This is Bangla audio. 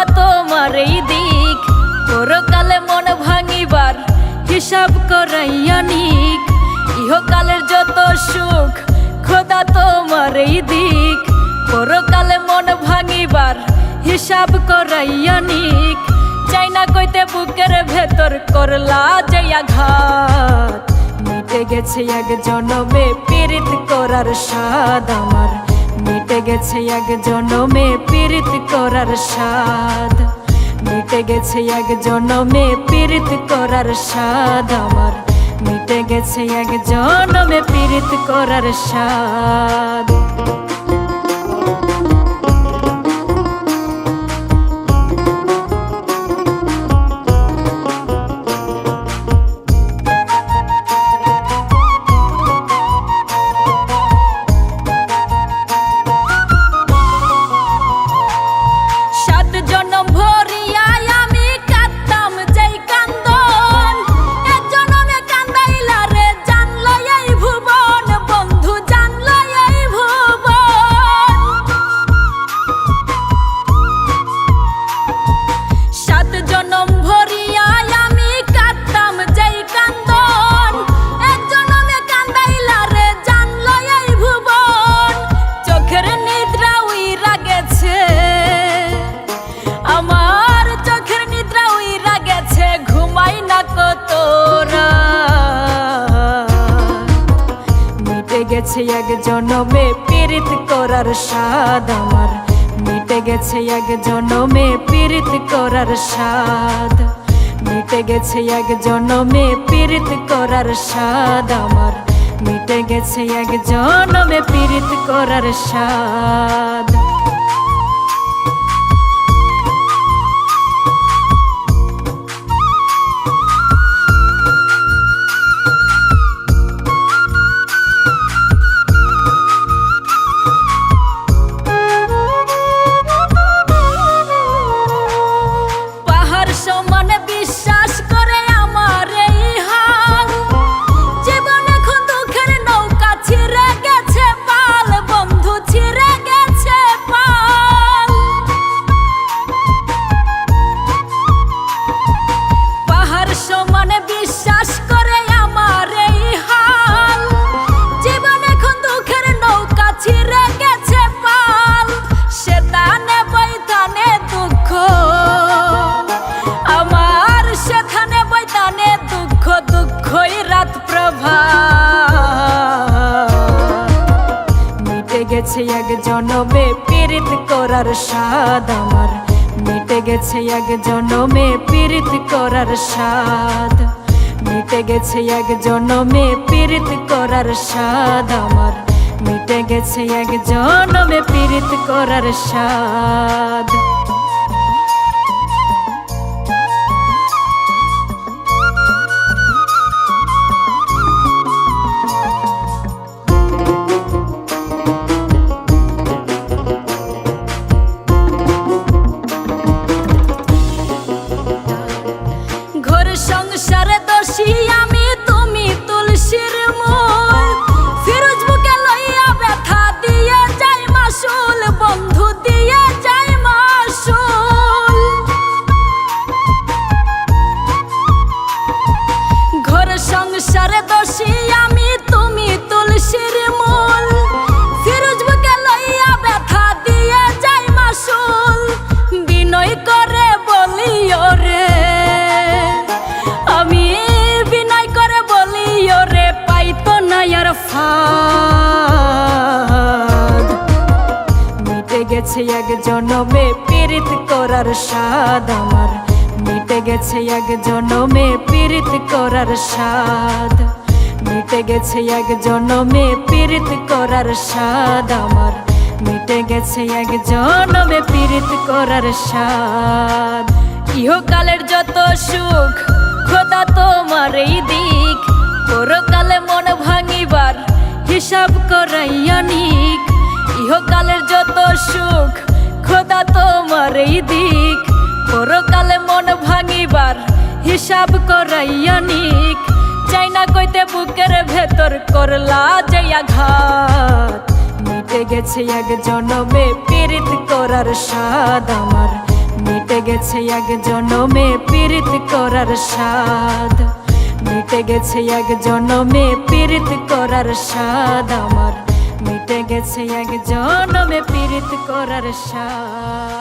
খোদা তোমার এই দিক, পরকালে মন ভাঙিবার হিসাব করাইয়া নিক। ইহকালের যত সুখ খোদা তোমার এই দিক, পরকালে মন ভাঙিবার হিসাব করাইয়া নিক। চাই না কইতে বুকের ভেতর করলা যে আঘাত, মিটে গেছে এক জনমে পীড়িত করার স্বাদ আমার, মিটে গেছে এক জনমে পীড়িত করার স্বাদ, মিটে গেছে এক জনমে পীড়িত করার স্বাদ আমার, মিটে গেছে এক জনমে পীড়িত করার স্বাদ। গেছে এক জনমে পীড়িত করার স্বাদ আমার, মিটে গেছে এক জনমে পীড়িত করার স্বাদ, মিটে গেছে এক জনমে পীড়িত করার স্বাদ আমার, মিটে গেছে এক জনমে পীড়িত করার স্বাদ। মিটে গেছে এক জনমে পীড়িত করার স্বাদ আমার, মিটে গেছে এক জনমে পীড়িত করার স্বাদ, মিটে গেছে এক জনমে পীড়িত করার স্বাদ আমার, মিটে গেছে এক জনমে পীড়িত করার স্বাদ। সংসারে দোষী আমি তুমি তুলসীর মূল, ফিরোজ বুকে লইয়া ব্যথা দিয়ে যাই মাসুল, বন্ধু দিয়ে যাই মাসুল। ঘর সংসারে দোষী আমি তুমি তুলসীর মূল, ফিরোজ বুকে লইয়া ব্যথা দিয়ে যাই মাসুল। বিনয় করে বলি ওরে, আমি বিনয় করে বলি ওরে পাইতো না আর ফাঁদ, মিটে গেছে এক জনমে পীড়িত করার স্বাদ আমার, মিটে গেছে এক জনমে পীড়িত করার স্বাদ, মিটে গেছে এক জনমে পীড়িত করার স্বাদ আমার, মিটে গেছে এক জনমে পীড়িত করার স্বাদ। ইহকালের যত সুখ খোদা তোমার এই দিক, পরকালে মন ভাঙিবার হিসাব করাইয়া নিক। ইহকালের যত সুখ খোদা তোমার এই দিক, পরকালে মন ভাঙিবার হিসাব করাইয়া নিক। চাই না কইতে বুকের ভেতর করলা যে আঘাত, মিটে গেছে এক জনমে পীড়িত করার স্বাদ আমার, মিটে গেছে এক জনমে পীড়িত করার স্বাদ, মিটে গেছে এক জনমে পীড়িত করার স্বাদ আমার, মিটে গেছে এক জনমে পীড়িত করার স্বাদ।